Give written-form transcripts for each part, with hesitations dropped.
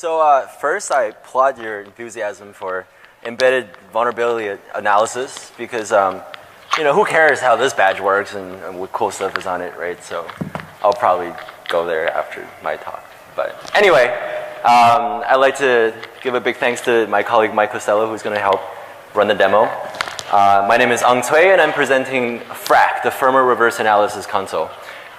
So first, I applaud your enthusiasm for embedded vulnerability analysis because, who cares how this badge works and what cool stuff is on it, right? So I'll probably go there after my talk. But anyway, I'd like to give a big thanks to my colleague Mike Costello, who's going to help run the demo. My name is Ung Cui, and I'm presenting FRAK, the Firmware Reverse Analysis Console.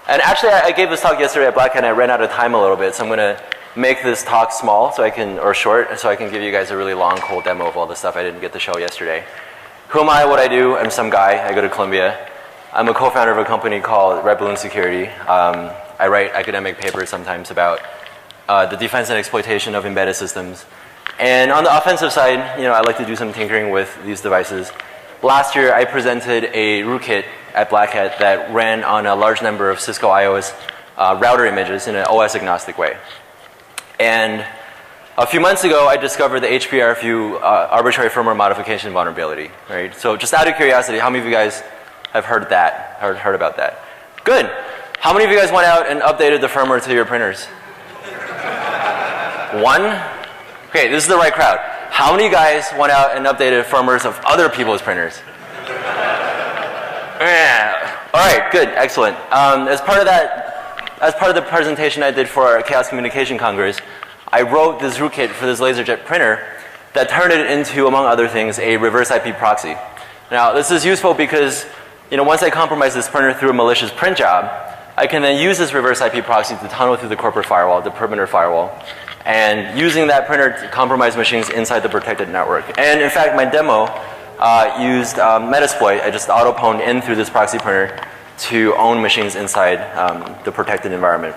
And actually, I gave this talk yesterday at Black Hat, and I ran out of time a little bit, so I'm going to make this talk small, or short, so I can give you guys a really long, cool demo of all the stuff I didn't get to show yesterday. Who am I? What I do? I'm some guy. I go to Columbia. I'm a co-founder of a company called Red Balloon Security. I write academic papers sometimes about the defense and exploitation of embedded systems. And on the offensive side, I like to do some tinkering with these devices. Last year, I presented a rootkit at Black Hat that ran on a large number of Cisco iOS router images in an OS agnostic way. And a few months ago, I discovered the HPRFU arbitrary firmware modification vulnerability. Right? So just out of curiosity, how many of you guys have heard that? Heard about that? Good. How many of you guys went out and updated the firmware to your printers? One? Okay, this is the right crowd. How many of you guys went out and updated firmwares of other people's printers? Yeah. All right, good, excellent. As part of the presentation I did for our Chaos Communication Congress, I wrote this rootkit for this LaserJet printer that turned it into, among other things, a reverse IP proxy. Now, this is useful because, once I compromise this printer through a malicious print job, I can then use this reverse IP proxy to tunnel through the corporate firewall, the perimeter firewall, and using that printer to compromise machines inside the protected network. And in fact, my demo used Metasploit. I just auto-pwned in through this proxy printer to own machines inside the protected environment.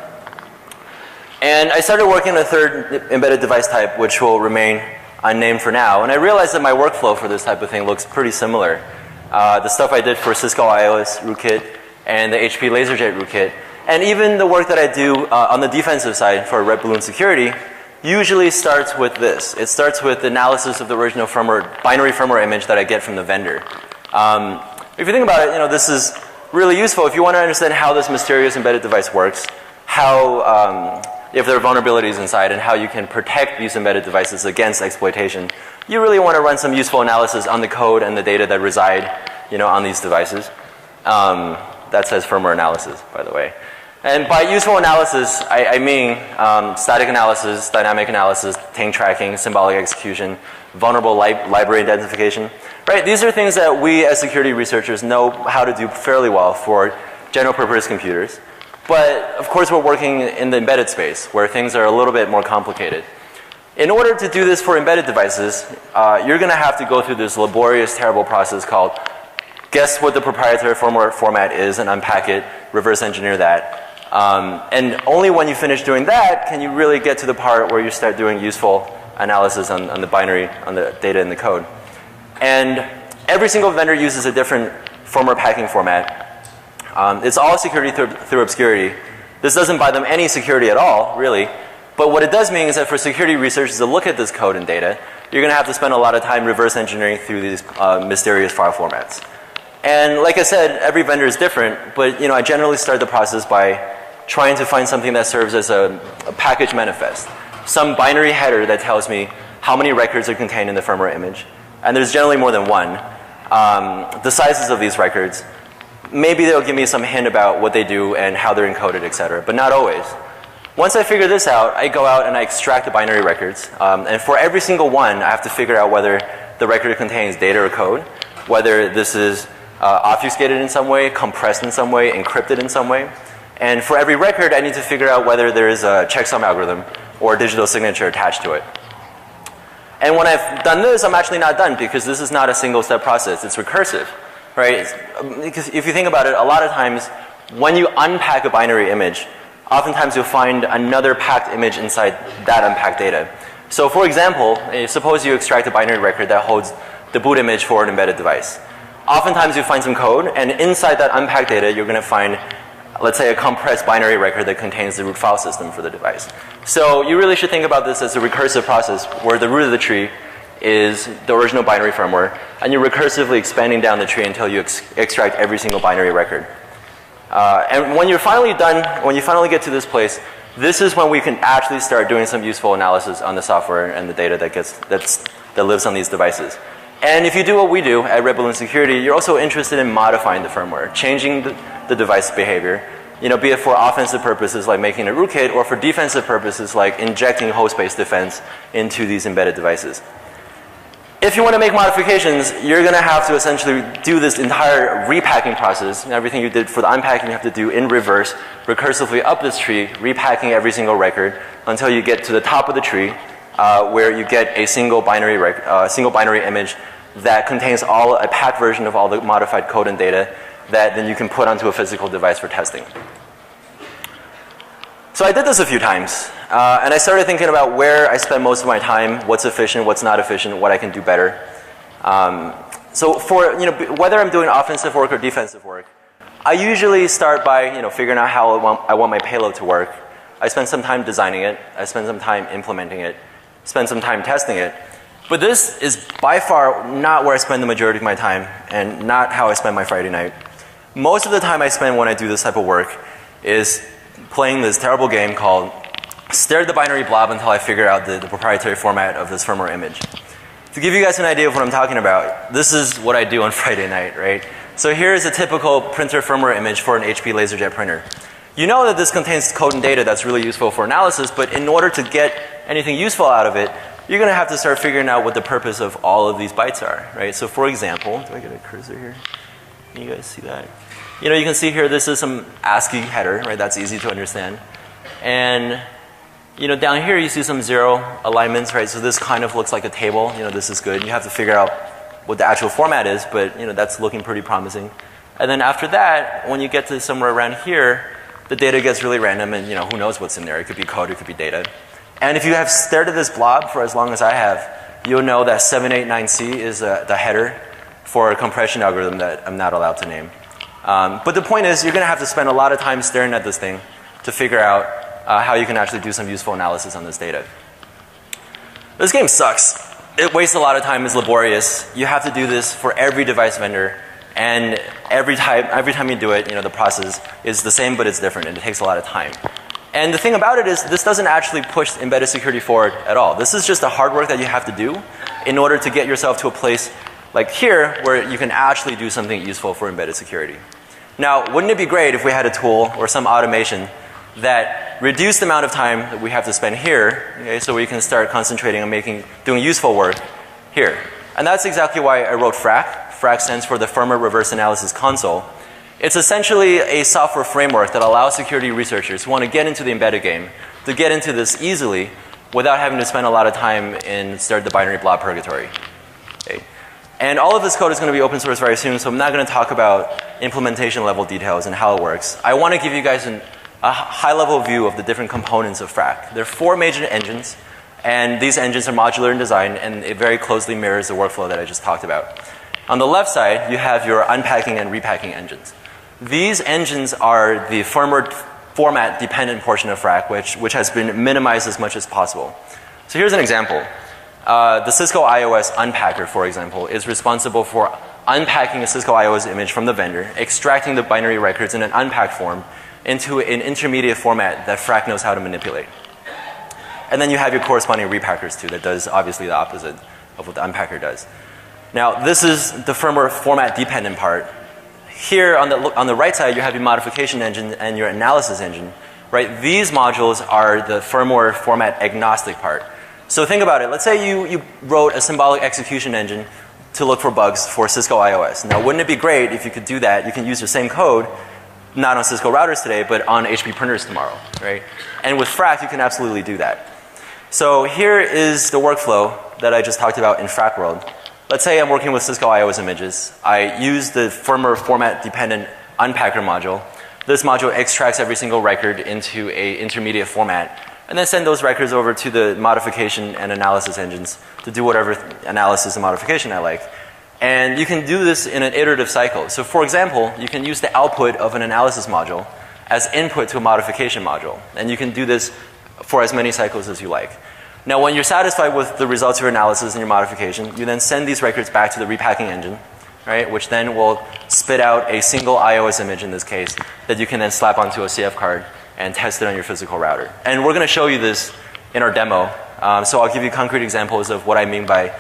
And I started working on a third embedded device type, which will remain unnamed for now. And I realized that my workflow for this type of thing looks pretty similar. The stuff I did for Cisco iOS rootkit and the HP LaserJet rootkit, and even the work that I do on the defensive side for Red Balloon Security, usually starts with this. It starts with the analysis of the original binary firmware image that I get from the vendor. If you think about it, this is really useful if you want to understand how this mysterious embedded device works, if there are vulnerabilities inside, and how you can protect these embedded devices against exploitation. You really want to run some useful analysis on the code and the data that reside, on these devices. That says firmware analysis, by the way. And by useful analysis, I mean static analysis, dynamic analysis, tank tracking, symbolic execution, vulnerable library identification. Right? These are things that we as security researchers know how to do fairly well for general purpose computers. But of course, we're working in the embedded space where things are a little bit more complicated. In order to do this for embedded devices, you're going to have to go through this laborious, terrible process called guess what the proprietary firmware format is and unpack it, reverse engineer that. And only when you finish doing that can you really get to the part where you start doing useful analysis on the binary, on the data in the code. And every single vendor uses a different firmware packing format. It's all security through obscurity. This doesn't buy them any security at all, really. But what it does mean is that for security researchers to look at this code and data, you're going to have to spend a lot of time reverse engineering through these mysterious file formats. And like I said, every vendor is different, but I generally start the process by trying to find something that serves as a package manifest. Some binary header that tells me how many records are contained in the firmware image. And there's generally more than one. The sizes of these records. Maybe they'll give me some hint about what they do and how they're encoded, etc. But not always. Once I figure this out, I go out and I extract the binary records. And for every single one, I have to figure out whether the record contains data or code, whether this is obfuscated in some way, compressed in some way, encrypted in some way. And for every record, I need to figure out whether there is a checksum algorithm or a digital signature attached to it. And when I've done this, I'm actually not done because this is not a single-step process. It's recursive, right? Because if you think about it, a lot of times when you unpack a binary image, oftentimes you'll find another packed image inside that unpacked data. So for example, suppose you extract a binary record that holds the boot image for an embedded device. Oftentimes you find some code, and inside that unpacked data, you're going to find, let's say, a compressed binary record that contains the root file system for the device. So you really should think about this as a recursive process where the root of the tree is the original binary firmware, and you're recursively expanding down the tree until you extract every single binary record. And when you're finally done, when you finally get to this place, This is when we can actually start doing some useful analysis on the software and the data that lives on these devices. And if you do what we do at Red Balloon Security, you're also interested in modifying the firmware, changing the device behavior, you know, be it for offensive purposes like making a rootkit, or for defensive purposes like injecting host-based defense into these embedded devices. If you want to make modifications, you're going to have to essentially do this entire repacking process. Everything you did for the unpacking, you have to do in reverse, recursively up this tree, repacking every single record until you get to the top of the tree, where you get a single binary image that contains a packed version of all the modified code and data that then you can put onto a physical device for testing. So I did this a few times, and I started thinking about where I spend most of my time, what's efficient, what's not efficient, what I can do better. So for, you know, whether I'm doing offensive work or defensive work, I usually start by, you know, figuring out how I want my payload to work. I spend some time designing it. I spend some time implementing it. Spend some time testing it. But this is by far not where I spend the majority of my time, and not how I spend my Friday night. Most of the time I spend when I do this type of work is playing this terrible game called stare at the binary blob until I figure out the proprietary format of this firmware image. To give you guys an idea of what I'm talking about, this is what I do on Friday night, right? So here's a typical printer firmware image for an HP LaserJet printer. You know that this contains code and data that's really useful for analysis, but in order to get anything useful out of it, you're going to have to start figuring out what the purpose of all of these bytes are, right? So for example, do I get a cursor here? Can you guys see that? You know, you can see here this is some ASCII header, right? That's easy to understand. And, you know, down here you see some zero alignments, right? So this kind of looks like a table. You know, this is good. You have to figure out what the actual format is, but, you know, that's looking pretty promising. And then after that, when you get to somewhere around here, the data gets really random, and, you know, who knows what's in there. It could be code, it could be data. And if you have stared at this blob for as long as I have, you'll know that 789C is the header for a compression algorithm that I'm not allowed to name. But the point is, you're going to have to spend a lot of time staring at this thing to figure out how you can actually do some useful analysis on this data. This game sucks. It wastes a lot of time, it's laborious. You have to do this for every device vendor, and every time you do it, you know, the process is the same, but it's different, and it takes a lot of time. And the thing about it is, this doesn't actually push embedded security forward at all. This is just the hard work that you have to do in order to get yourself to a place like here, where you can actually do something useful for embedded security. Now, wouldn't it be great if we had a tool or some automation that reduced the amount of time that we have to spend here, okay, so we can start concentrating on doing useful work here. And that's exactly why I wrote FRAK. FRAK stands for the Firmware Reverse Analysis Console. It's essentially a software framework that allows security researchers who want to get into the embedded game to get into this easily without having to spend a lot of time in stare at the binary blob purgatory. Okay. And all of this code is going to be open source very soon, so I'm not going to talk about implementation level details and how it works. I want to give you guys a high level view of the different components of FRAK. There are 4 major engines, and these engines are modular in design, and it very closely mirrors the workflow that I just talked about. On the left side, you have your unpacking and repacking engines. These engines are the firmware format dependent portion of FRAK, which has been minimized as much as possible. So here's an example. The Cisco iOS unpacker, for example, is responsible for unpacking a Cisco iOS image from the vendor, extracting the binary records in an unpacked form into an intermediate format that FRAK knows how to manipulate. And then you have your corresponding repackers too, that does obviously the opposite of what the unpacker does. Now, this is the firmware format dependent part. Here on the right side, you have your modification engine and your analysis engine. Right? These modules are the firmware format agnostic part. So think about it. Let's say you wrote a symbolic execution engine to look for bugs for Cisco iOS. Now, wouldn't it be great if you could do that? You can use your same code, not on Cisco routers today, but on HP printers tomorrow, right? And with FRAK, you can absolutely do that. So here is the workflow that I just talked about in FRAK world. Let's say I'm working with Cisco iOS images. I use the firmware format dependent unpacker module. This module extracts every single record into an intermediate format, and then send those records over to the modification and analysis engines to do whatever analysis and modification I like. And you can do this in an iterative cycle. So for example, you can use the output of an analysis module as input to a modification module. And you can do this for as many cycles as you like. Now, when you're satisfied with the results of your analysis and your modification, you then send these records back to the repacking engine, right, which then will spit out a single iOS image in this case that you can then slap onto a CF card and test it on your physical router. And we're going to show you this in our demo. So I'll give you concrete examples of what I mean by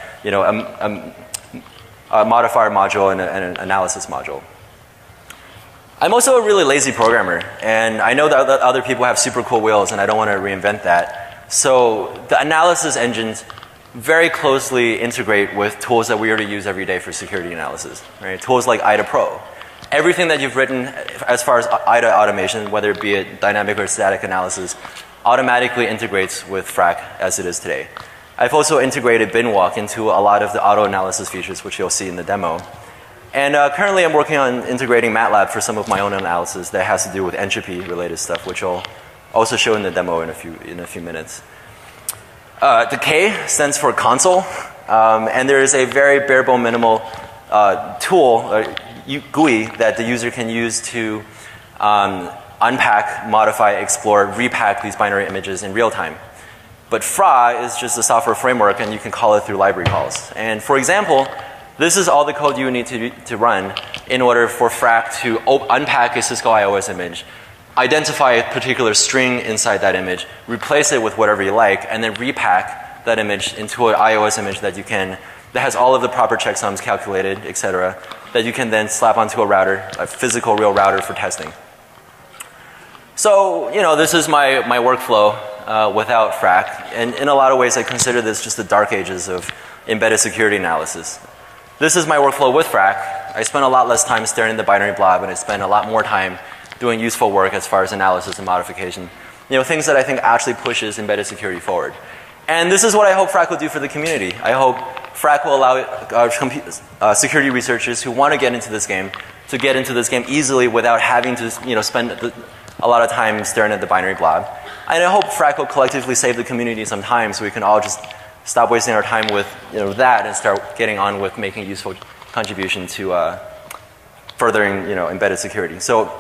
a modifier module and an analysis module. I'm also a really lazy programmer, and I know that other people have super cool wheels, and I don't want to reinvent that. So the analysis engines very closely integrate with tools that we already use every day for security analysis, right? Tools like IDA Pro. Everything that you've written as far as IDA automation, whether it be a dynamic or static analysis, automatically integrates with FRAK as it is today. I've also integrated binwalk into a lot of the auto analysis features, which you'll see in the demo. And currently I'm working on integrating MATLAB for some of my own analysis that has to do with entropy related stuff, which I'll also show in the demo in a few minutes. The K stands for console, and there is a very bare bone minimal tool, GUI, that the user can use to unpack, modify, explore, repack these binary images in real time. But FRA is just a software framework, and you can call it through library calls. And for example, this is all the code you need to run in order for FRAK to unpack a Cisco iOS image, identify a particular string inside that image, replace it with whatever you like, and then repack that image into an iOS image that has all of the proper checksums calculated, etc., that you can then slap onto a router, a physical real router for testing. So, this is my workflow without FRAK, and in a lot of ways I consider this just the dark ages of embedded security analysis. This is my workflow with FRAK. I spend a lot less time staring at the binary blob, and I spend a lot more time doing useful work as far as analysis and modification. Things that I think actually pushes embedded security forward. And this is what I hope FRAK will do for the community. I hope FRAK will allow security researchers who want to get into this game to get into this game easily without having to spend a lot of time staring at the binary blob. And I hope FRAK will collectively save the community some time so we can all just stop wasting our time with that and start getting on with making useful contribution to furthering embedded security. So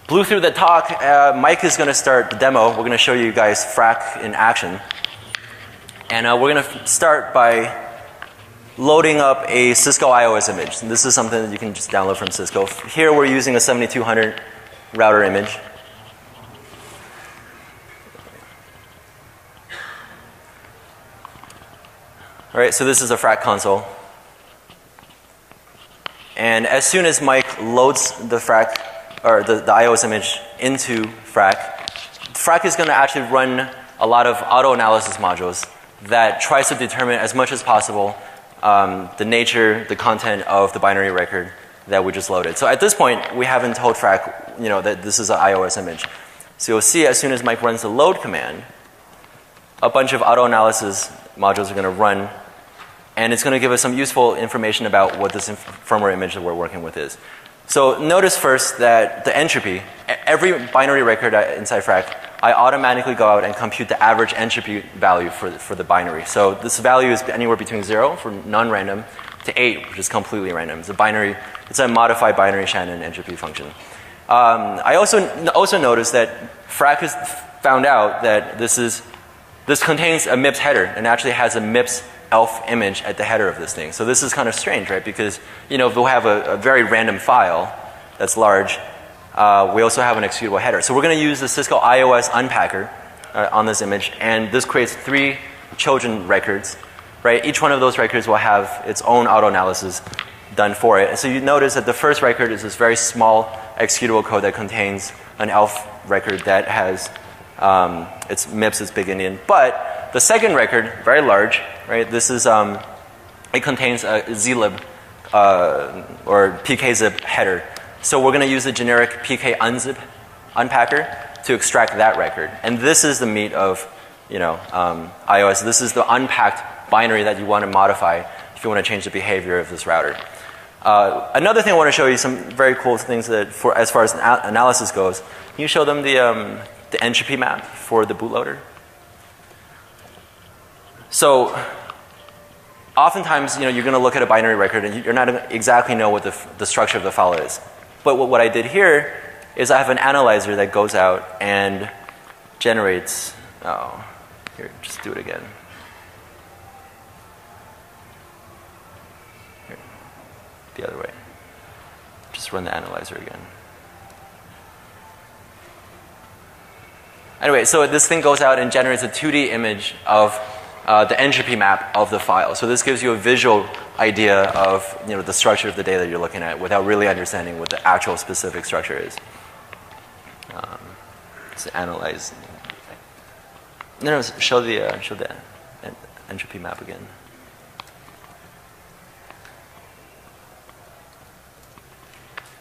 blew through the talk. Mike is going to start the demo. We're going to show you guys FRAK in action. And we're going to start by loading up a Cisco iOS image. And this is something that you can just download from Cisco. Here we're using a 7200 router image. All right, so this is a FRAK console. And as soon as Mike loads the FRAK, or the iOS image into FRAK is going to actually run a lot of auto analysis modules that tries to determine as much as possible the nature, the content of the binary record that we just loaded. So at this point, we haven't told FRAK that this is an iOS image. So you'll see as soon as Mike runs the load command, a bunch of auto analysis modules are going to run, and it's going to give us some useful information about what this firmware image that we're working with is. So notice first that the entropy, every binary record inside FRAK, I automatically go out and compute the average entropy value for the binary. So this value is anywhere between 0 for non-random to 8, which is completely random. It's a modified binary Shannon entropy function. I also noticed that FRAK has found out that this contains a MIPS header and actually has a MIPS ELF image at the header of this thing. So this is kind of strange, right? Because if we'll have a very random file that's large, we also have an executable header. So we're going to use the Cisco iOS unpacker on this image, and this creates 3 children records, right? Each one of those records will have its own auto analysis done for it. And so you notice that the first record is this very small executable code that contains an ELF record that has its MIPS is big Indian. But the second record, very large, right? This is it contains a zlib or pkzip header. So we're going to use the generic pk unzip unpacker to extract that record. And this is the meat of iOS. This is the unpacked binary that you want to modify if you want to change the behavior of this router. Another thing I want to show you, some very cool things that as far as analysis goes. Can you show them the entropy map for the bootloader? So oftentimes, you're going to look at a binary record and you're not going to exactly know what the structure of the file is. But what I did here is I have an analyzer that goes out and generates, here, just do it again. Here, the other way. Just run the analyzer again. Anyway, so this thing goes out and generates a 2D image of the entropy map of the file. So this gives you a visual idea of the structure of the data you're looking at without really understanding what the actual specific structure is. Let's analyze. No, show the entropy map again.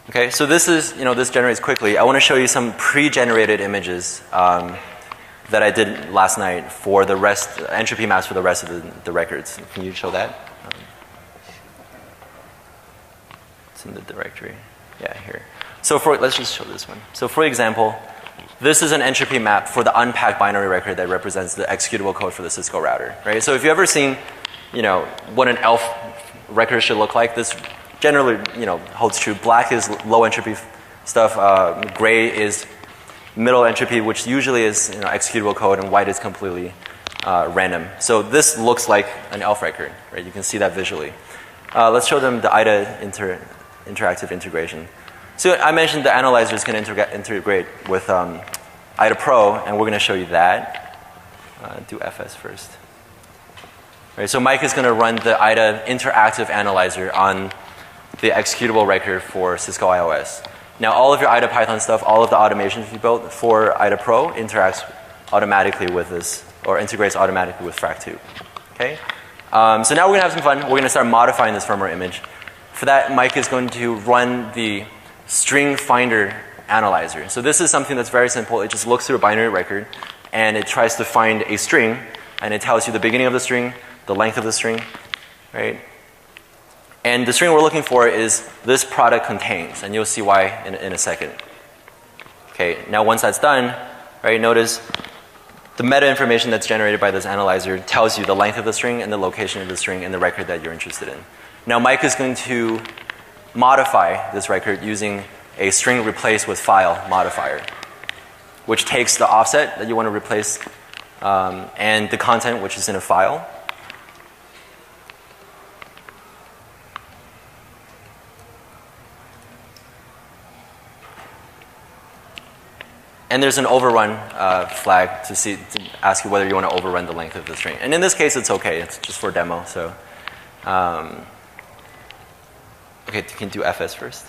Okay, so this is, this generates quickly. I want to show you some pre-generated images that I did last night for the rest, entropy maps for the rest of the records. Can you show that? It's in the directory. Yeah, here. So let's just show this one. So for example, this is an entropy map for the unpacked binary record that represents the executable code for the Cisco router, right? So if you've ever seen, what an ELF record should look like, this generally, holds true. Black is low entropy stuff. Gray is middle entropy, which usually is executable code, and white is completely random. So this looks like an ELF record, right? You can see that visually. Let's show them the IDA interactive integration. So I mentioned the analyzers can integrate with IDA Pro, and we're going to show you that. Do FS first. Right, so Mike is going to run the IDA interactive analyzer on the executable record for Cisco iOS. Now all of your IDA Python stuff, all of the automations you built for IDA Pro interacts automatically with this, or integrates automatically with FRAK 2. Okay? So now we're going to have some fun. We're going to start modifying this firmware image. For that, Mike is going to run the string finder analyzer. So this is something that's very simple. It just looks through a binary record and it tries to find a string, and it tells you the beginning of the string, the length of the string, right? And the string we're looking for is this product contains, and you'll see why in a second. Okay, now once that's done, right, notice the meta information that's generated by this analyzer tells you the length of the string and the location of the string and the record that you're interested in. Now Mike is going to modify this record using a string replace with file modifier, which takes the offset that you want to replace and the content which is in a file. And there's an overrun flag to ask you whether you want to overrun the length of the string. And in this case, it's okay. It's just for demo. So, okay, you can do FS first.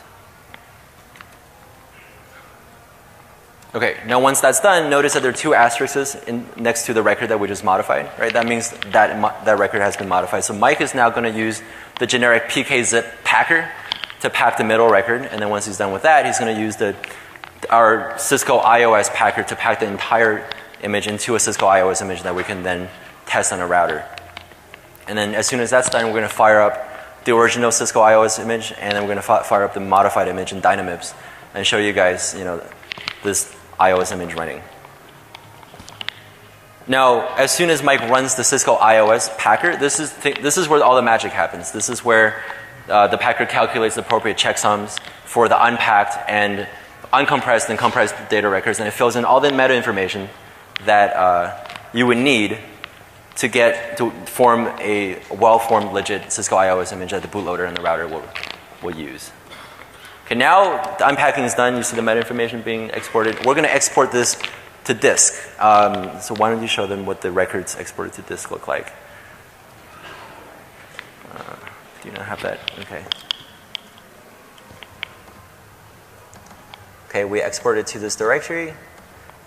Okay, now once that's done, notice that there are two asterisks next to the record that we just modified, right? That means that record has been modified. So Mike is now going to use the generic pkzip packer to pack the middle record, and then once he's done with that, he's going to use our Cisco iOS packer to pack the entire image into a Cisco iOS image that we can then test on a router. And then as soon as that's done, we're going to fire up the original Cisco iOS image, and then we're going to fire up the modified image in Dynamips and show you guys, this iOS image running. Now, as soon as Mike runs the Cisco iOS packer, this is where all the magic happens. This is where the packer calculates the appropriate checksums for the unpacked and uncompressed and compressed data records, and it fills in all the meta information that you would need to form a well-formed, legit Cisco iOS image that the bootloader and the router will use. Okay, now the unpacking is done. You see the meta information being exported. We're going to export this to disk. So why don't you show them what the records exported to disk look like? Do you not have that? Okay. Okay, we export it to this directory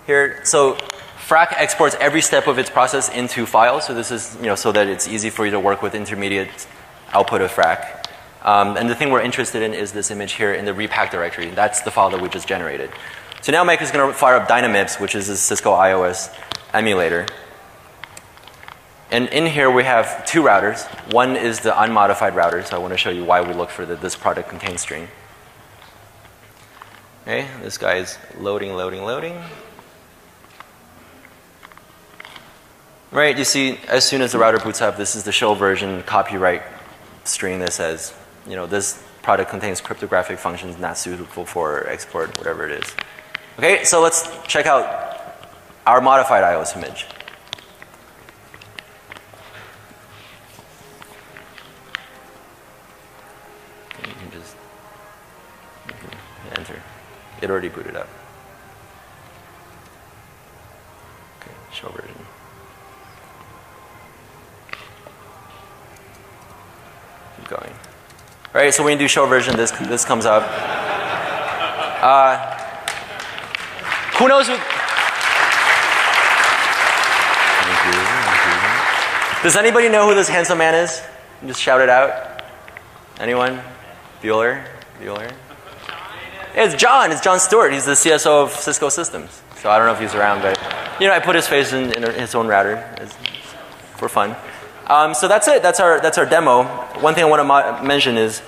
here. So FRAK exports every step of its process into files. So this is, so that it's easy for you to work with intermediate output of FRAK. And the thing we're interested in is this image here in the repack directory. That's the file that we just generated. So now Mike is going to fire up Dynamips, which is a Cisco iOS emulator. And in here we have two routers. One is the unmodified router, so I want to show you why we look for this product contains string. Okay, this guy is loading. Right, you see, as soon as the router boots up, this is the show version copyright string that says, this product contains cryptographic functions not suitable for export, whatever it is. Okay, so let's check out our modified iOS image. You can just enter. It already booted up. Keep going. All right, so when you do show version, this comes up. Who knows who? Thank you. Does anybody know who this handsome man is? Just shout it out. Anyone? Bueller? It's John. It's John Stewart. He's the CSO of Cisco Systems. So I don't know if he's around, but I put his face in his own router for fun. So that's it. That's our demo. One thing I want to mention is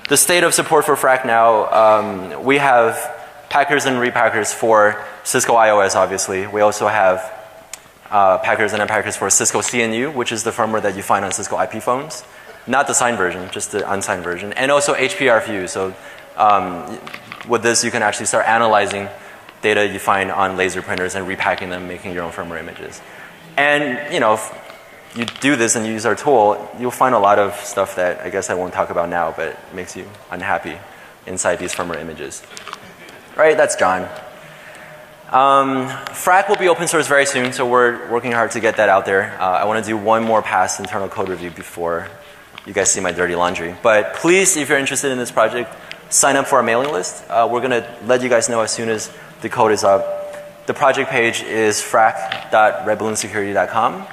the state of support for FRAK now. We have packers and repackers for Cisco iOS, obviously. We also have packers and unpackers for Cisco CNU, which is the firmware that you find on Cisco IP phones. Not the signed version, just the unsigned version. And also HPRFU. So with this, you can actually start analyzing data you find on laser printers and repacking them, making your own firmware images. And if you do this and you use our tool, you'll find a lot of stuff that I guess I won't talk about now, but it makes you unhappy inside these firmware images. Right, that's John. FRAK will be open source very soon, so we're working hard to get that out there. I want to do one more pass internal code review before you guys see my dirty laundry. But please, if you're interested in this project, sign up for our mailing list. We're going to let you guys know as soon as the code is up. The project page is frak.redballoonsecurity.com.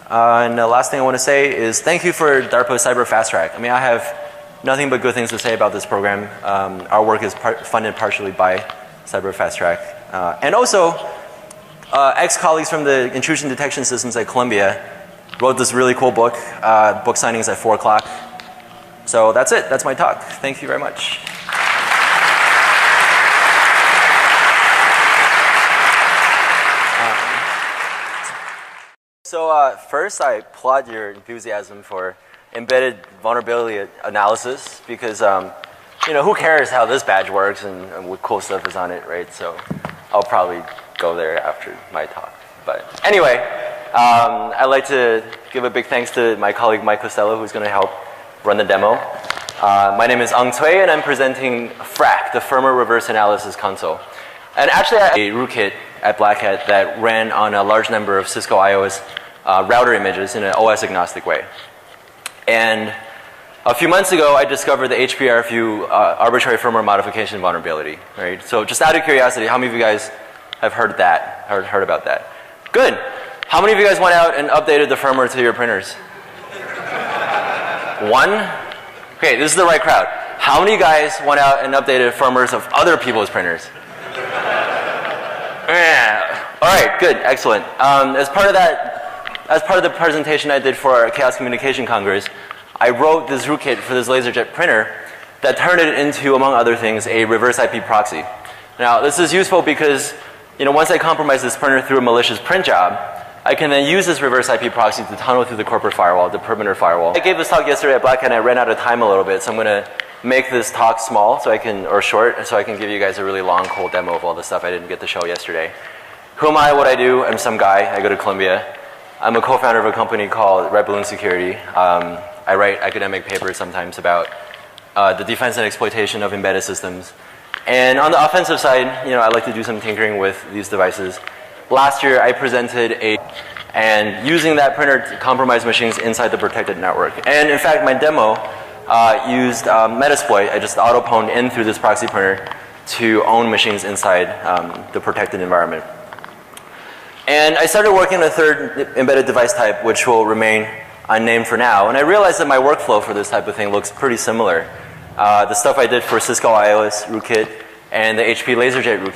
And the last thing I want to say is thank you for DARPA Cyber Fast Track. I mean, I have nothing but good things to say about this program. Our work is funded partially by Cyber Fast Track. And also, ex-colleagues from the intrusion detection systems at Columbia wrote this really cool book. Book signing is at 4 o'clock. So that's it. That's my talk. Thank you very much. So first, I applaud your enthusiasm for embedded vulnerability analysis because, who cares how this badge works and what cool stuff is on it, right? So I'll probably go there after my talk. But anyway, I'd like to give a big thanks to my colleague Mike Costello, who's going to help run the demo. My name is Ang Cui, and I'm presenting FRAK, the Firmware Reverse Analysis Console. And actually, I had a rootkit at Black Hat that ran on a large number of Cisco iOS router images in an OS agnostic way. And a few months ago, I discovered the HPRFU arbitrary firmware modification vulnerability. Right? So just out of curiosity, how many of you guys have heard about that? Good. How many of you guys went out and updated the firmware to your printers? One? Okay, this is the right crowd. How many guys went out and updated firmwares of other people's printers? All right, good, excellent. As part of the presentation I did for our Chaos Communication Congress, I wrote this rootkit for this LaserJet printer that turned it into, among other things, a reverse IP proxy. Now, this is useful because, once I compromise this printer through a malicious print job, I can then use this reverse IP proxy to tunnel through the corporate firewall, the perimeter firewall. I gave this talk yesterday at Black Hat and I ran out of time a little bit, so I'm going to make this talk small or short, so I can give you guys a really long, cool demo of all the stuff I didn't get to show yesterday. Who am I, what I do? I'm some guy. I go to Columbia. I'm a co-founder of a company called Red Balloon Security. I write academic papers sometimes about the defense and exploitation of embedded systems. And on the offensive side, I like to do some tinkering with these devices. Last year, I presented and using that printer to compromise machines inside the protected network. And in fact, my demo used Metasploit. I just auto-pwned in through this proxy printer to own machines inside the protected environment. And I started working on a third embedded device type, which will remain unnamed for now. And I realized that my workflow for this type of thing looks pretty similar. The stuff I did for Cisco iOS rootkit and the HP LaserJet rootkit